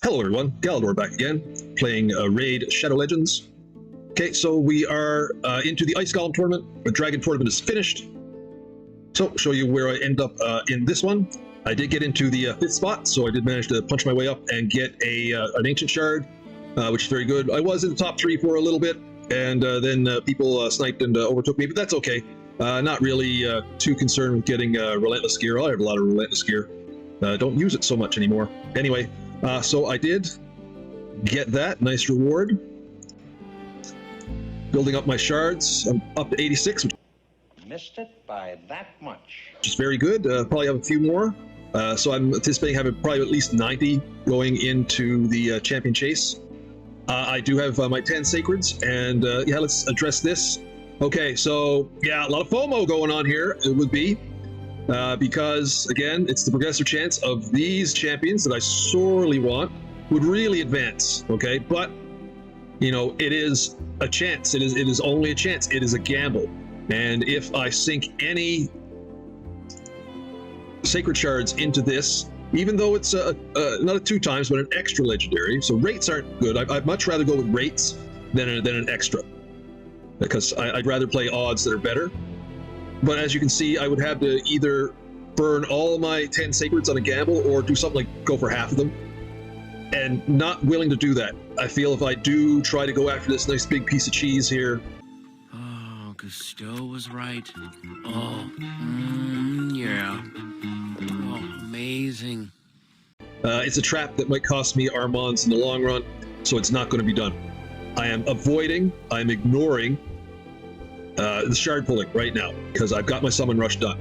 Hello everyone, Galidorn back again, playing Raid Shadow Legends. Okay, so we are into the Ice Golem tournament. The Dragon tournament is finished. So, show you where I end up in this one. I did get into the 5th spot, so I did manage to punch my way up and get an Ancient Shard, which is very good. I was in the top 3 for a little bit, and then people sniped and overtook me, but that's okay. Not really too concerned with getting Relentless gear. I have a lot of Relentless gear. Don't use it so much anymore. Anyway, so I did get that nice reward. Building up my shards. I'm up to 86, which missed it by that much. Which is very good. Probably have a few more. So I'm anticipating having probably at least 90 going into the champion chase. I do have my 10 sacreds, and yeah, let's address this. Okay, so yeah, a lot of FOMO going on here. It would be. Because, again, it's the progressive chance of these champions that I sorely want would really advance, okay? But, you know, it is a chance. It is only a chance. It is a gamble. And if I sink any Sacred Shards into this, even though it's not a 2 times, but an extra legendary, so rates aren't good. I'd much rather go with rates than an extra, because I'd rather play odds that are better. But as you can see, I would have to either burn all my 10 sacreds on a gamble or do something like go for half of them. And not willing to do that. I feel if I do try to go after this nice big piece of cheese here. Oh, Gusteau was right. Oh, yeah. Oh, amazing. It's a trap that might cost me Armanz in the long run, so it's not going to be done. I am avoiding, I'm ignoring the shard pulling right now, because I've got my summon rush done.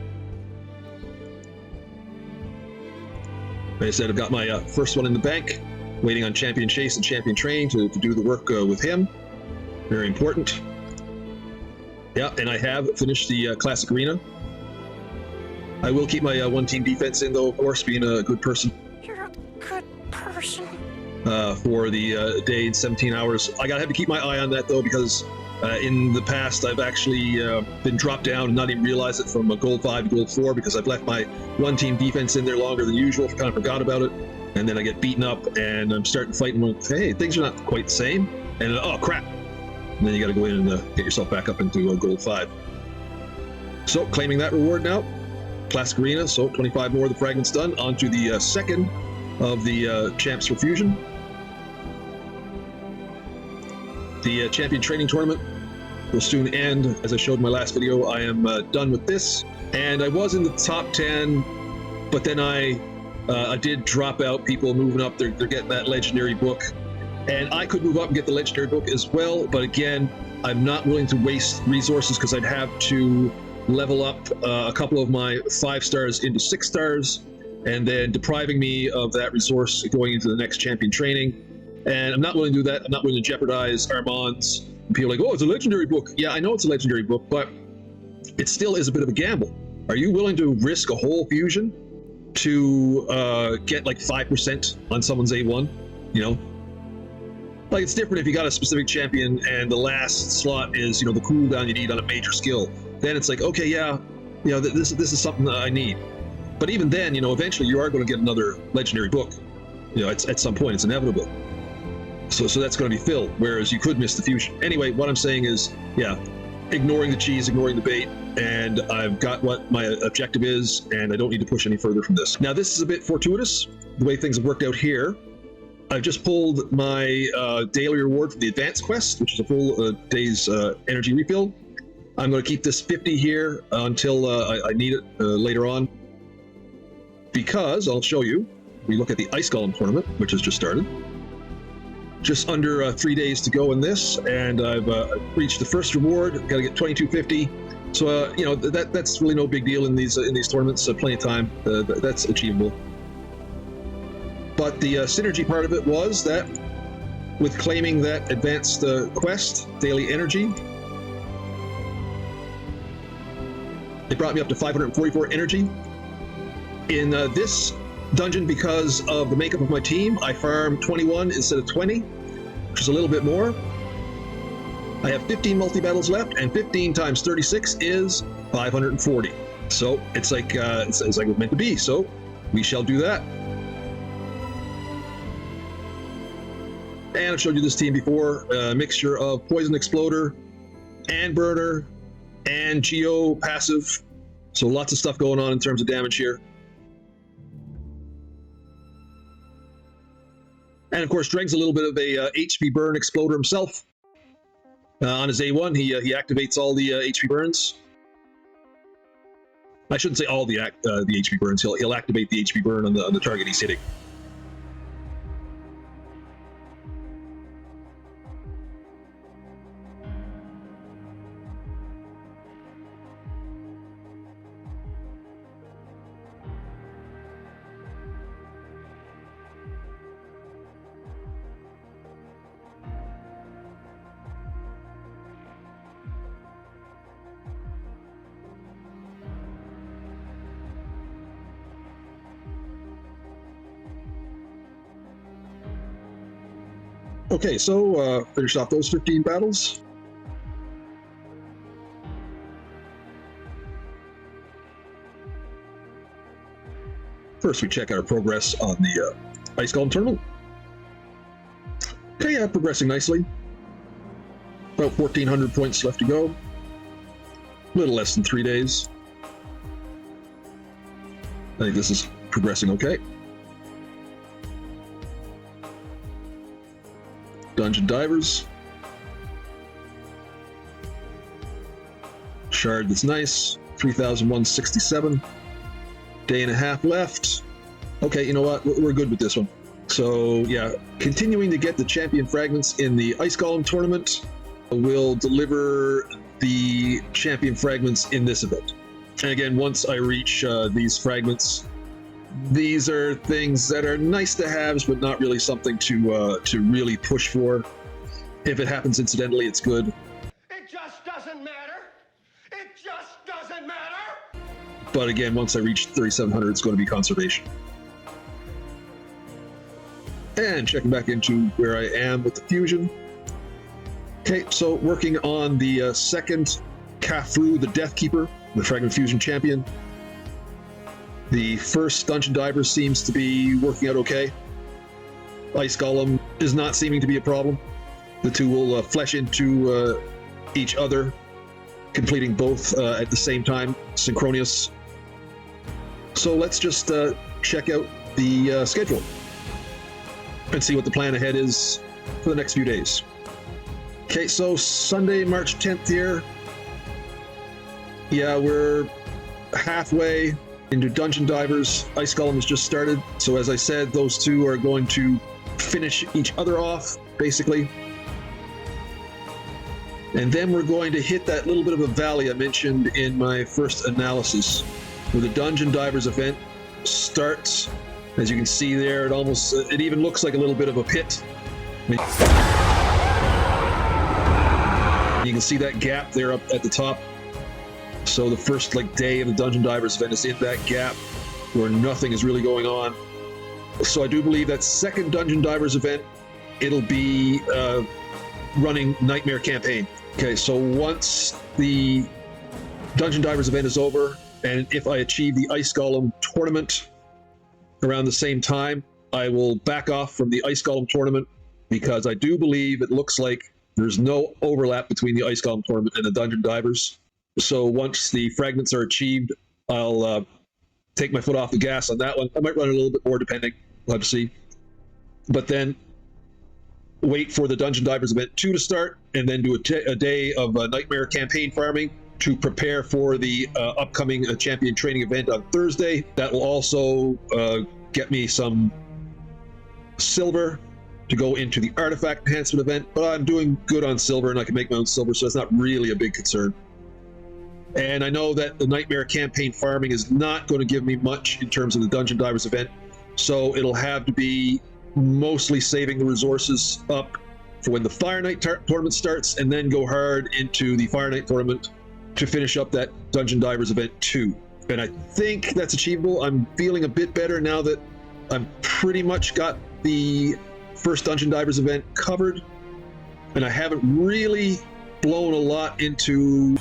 Like I said, I've got my first one in the bank, waiting on Champion Chase and Champion Train to do the work with him. Very important. Yeah, and I have finished the Classic Arena. I will keep my one team defense in, though, of course, being a good person. You're a good person. For the day in 17 hours. I gotta have to keep my eye on that, though, because in the past, I've actually been dropped down and not even realized it from a gold 5 to gold 4 because I've left my one-team defense in there longer than usual, kind of forgot about it, and then I get beaten up, and I'm starting to fight, and I'm like, hey, things are not quite the same, and oh, crap. And then you gotta go in and get yourself back up into gold 5. So, claiming that reward now. Classic Arena, so 25 more of the fragments done, onto the second of the Champs for Fusion. The Champion Training Tournament will soon end. As I showed in my last video, I am done with this. And I was in the top 10, but then I did drop out. People moving up, they're getting that legendary book. And I could move up and get the legendary book as well, but again, I'm not willing to waste resources because I'd have to level up a couple of my 5 stars into 6 stars, and then depriving me of that resource going into the next champion training. And I'm not willing to do that. I'm not willing to jeopardize Armanz. People are like, oh, it's a legendary book. Yeah, I know it's a legendary book, but it still is a bit of a gamble. Are you willing to risk a whole fusion to get like 5% on someone's A1? You know? Like, it's different if you got a specific champion and the last slot is, you know, the cooldown you need on a major skill. Then it's like, okay, yeah, you know, this is something that I need. But even then, you know, eventually you are going to get another legendary book. You know, at some point, it's inevitable. So that's going to be filled, whereas you could miss the fusion. Anyway, what I'm saying is, yeah, ignoring the cheese, ignoring the bait, and I've got what my objective is, and I don't need to push any further from this. Now, this is a bit fortuitous, the way things have worked out here. I've just pulled my daily reward from the Advanced Quest, which is a full day's energy refill. I'm going to keep this 50 here until I need it later on, because I'll show you. We look at the Ice Golem tournament, which has just started. Just under 3 days to go in this, and I've reached the first reward. Got to get 2250. So you know, that's really no big deal in these tournaments. Plenty of time. That's achievable. But the synergy part of it was that with claiming that advanced quest, daily energy, it brought me up to 544 energy. In this dungeon, because of the makeup of my team, I farm 21 instead of 20, which is a little bit more. I have 15 multi-battles left, and 15 times 36 is 540. So it's like it was meant to be. So we shall do that. And I've showed you this team before, a mixture of Poison Exploder and Burner and Geo passive. So lots of stuff going on in terms of damage here. And of course, Dreg's a little bit of a HP burn exploder himself. On his A1, he activates all the HP burns. I shouldn't say all the HP burns. He'll activate the HP burn on the target he's hitting. Okay, so finish off those 15 battles. First, we check our progress on the Ice Golem tournament. Okay, yeah, progressing nicely. About 1,400 points left to go. A little less than 3 days. I think this is progressing okay. Dungeon Divers. Shard that's nice. 3,167. Day and a half left. Okay, you know what? We're good with this one. So, yeah, continuing to get the champion fragments in the Ice Golem tournament. We'll deliver the champion fragments in this event. And again, once I reach these fragments, these are things that are nice to haves, but not really something to really push for. If it happens incidentally, it's good. It just doesn't matter. It just doesn't matter. But again, once I reach 3,700, it's going to be conservation. And checking back into where I am with the fusion. Okay, so working on the second Kafru, the Death Keeper, the Fragment Fusion champion. The first Dungeon Diver seems to be working out okay. Ice Golem is not seeming to be a problem. The two will flesh into each other, completing both at the same time, synchronous. So let's just check out the schedule and see what the plan ahead is for the next few days. Okay, so Sunday, March 10th here. Yeah, we're halfway into Dungeon Divers. Ice Golem has just started. So as I said, those two are going to finish each other off, basically. And then we're going to hit that little bit of a valley I mentioned in my first analysis, where the Dungeon Divers event starts. As you can see there, it even looks like a little bit of a pit. You can see that gap there up at the top. So the first day of the Dungeon Divers event is in that gap where nothing is really going on. So I do believe that second Dungeon Divers event, it'll be running Nightmare Campaign. Okay, so once the Dungeon Divers event is over, and if I achieve the Ice Golem tournament around the same time, I will back off from the Ice Golem tournament, because I do believe it looks like there's no overlap between the Ice Golem tournament and the Dungeon Divers. So once the fragments are achieved, I'll take my foot off the gas on that one. I might run it a little bit more, depending. We'll have to see. But then wait for the Dungeon Divers event 2 to start, and then do a day of Nightmare Campaign farming to prepare for the upcoming Champion Training event on Thursday. That will also get me some silver to go into the Artifact Enhancement event, but I'm doing good on silver, and I can make my own silver, so it's not really a big concern. And I know that the Nightmare Campaign farming is not going to give me much in terms of the Dungeon Divers event, so it'll have to be mostly saving the resources up for when the Fire Knight tournament starts, and then go hard into the Fire Knight tournament to finish up that Dungeon Divers event 2. And I think that's achievable. I'm feeling a bit better now that I'm pretty much got the first Dungeon Divers event covered, and I haven't really blown a lot into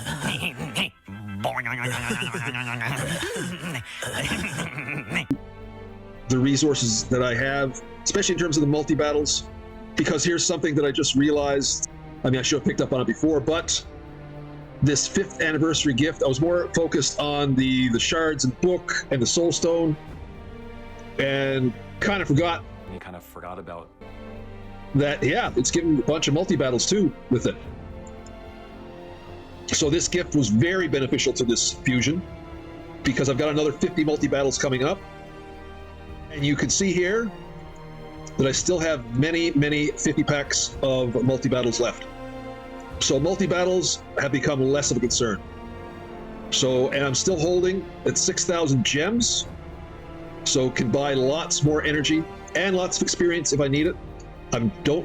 the resources that I have, especially in terms of the multi-battles. because here's something that I just realized. I mean, I should have picked up on it before, but this 5th anniversary gift, I was more focused on the shards and book and the soul stone, and kind of forgot. You kind of forgot about that, yeah, it's given a bunch of multi-battles too with it. So this gift was very beneficial to this fusion, because I've got another 50 multi-battles coming up. And you can see here that I still have many 50 packs of multi-battles left. So multi-battles have become less of a concern. So, and I'm still holding at 6,000 gems, so can buy lots more energy and lots of experience if I need it.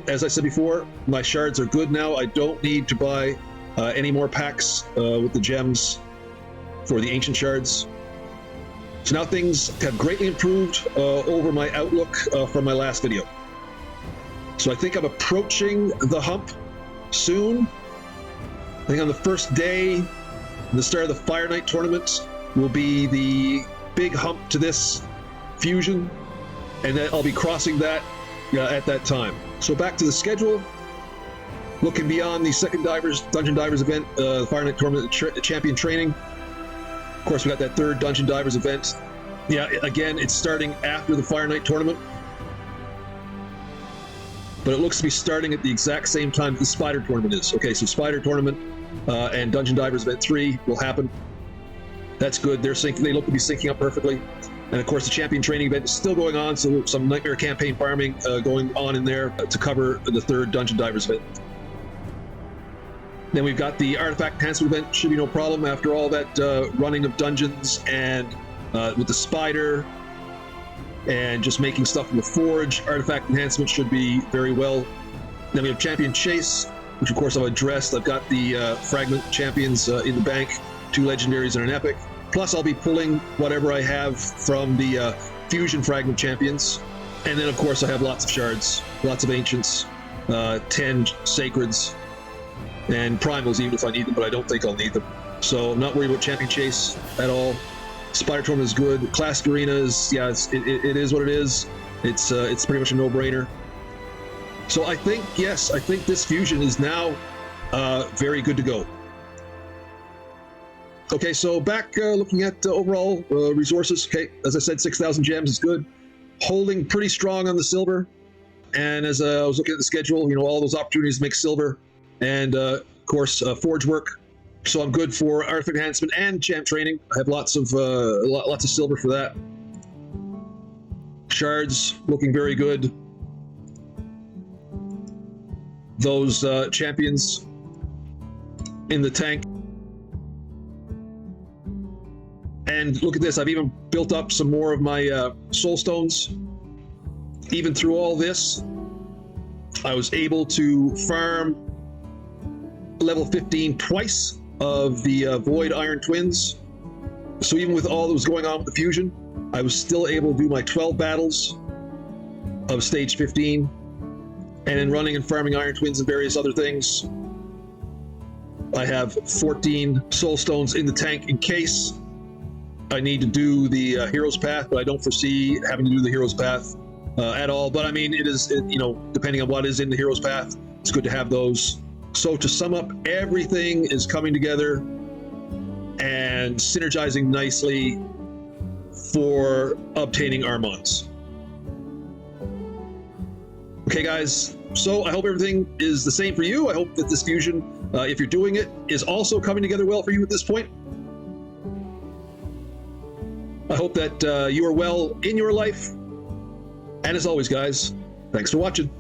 As I said before, my shards are good now. I don't need to buy any more packs with the gems for the ancient shards. So now things have greatly improved over my outlook from my last video. So I think I'm approaching the hump soon. I think on the first day, the start of the Fire Night tournament will be the big hump to this fusion, and then I'll be crossing that at that time. So back to the schedule. Looking beyond the second Dungeon Divers event, the Fire Night tournament, champion training. Of course, we got that 3rd Dungeon Divers event. Yeah, again, it's starting after the Fire Night tournament, but it looks to be starting at the exact same time the Spider tournament is. Okay, so Spider tournament and Dungeon Divers event 3 will happen. That's good. They look to be syncing up perfectly. And of course, the champion training event is still going on, so some Nightmare campaign farming going on in there to cover the 3rd Dungeon Divers event. Then we've got the artifact enhancement event. Should be no problem after all that running of dungeons and with the spider and just making stuff in the forge. Artifact enhancement should be very well. Then we have champion chase, which of course I've addressed. I've got the fragment champions in the bank, 2 legendaries and an epic. Plus I'll be pulling whatever I have from the fusion fragment champions. And then of course I have lots of shards, lots of ancients, 10 sacreds, and primals even if I need them, but I don't think I'll need them. So I'm not worried about champion chase at all. Spider tournament is good. Classic arenas, yeah, it is what it is. It's pretty much a no-brainer. So I think, yes, I think this fusion is now very good to go. Okay, so back looking at overall resources. Okay, as I said, 6,000 gems is good. Holding pretty strong on the silver. And as I was looking at the schedule, you know, all those opportunities to make silver. And of course, forge work. So I'm good for artifact enhancement and champ training. I have lots of silver for that. Shards looking very good. Those champions in the tank. And look at this, I've even built up some more of my soul stones. Even through all this, I was able to farm level 15 twice of the Void Iron Twins. So even with all that was going on with the fusion, I was still able to do my 12 battles of stage 15, and in running and farming Iron Twins and various other things. I have 14 soul stones in the tank in case I need to do the Hero's Path, but I don't foresee having to do the Hero's Path at all. But I mean, you know, depending on what is in the Hero's Path, it's good to have those. So to sum up, everything is coming together and synergizing nicely for obtaining Armanz. Okay, guys, so I hope everything is the same for you. I hope that this fusion, if you're doing it, is also coming together well for you at this point. I hope that you are well in your life. And as always, guys, thanks for watching.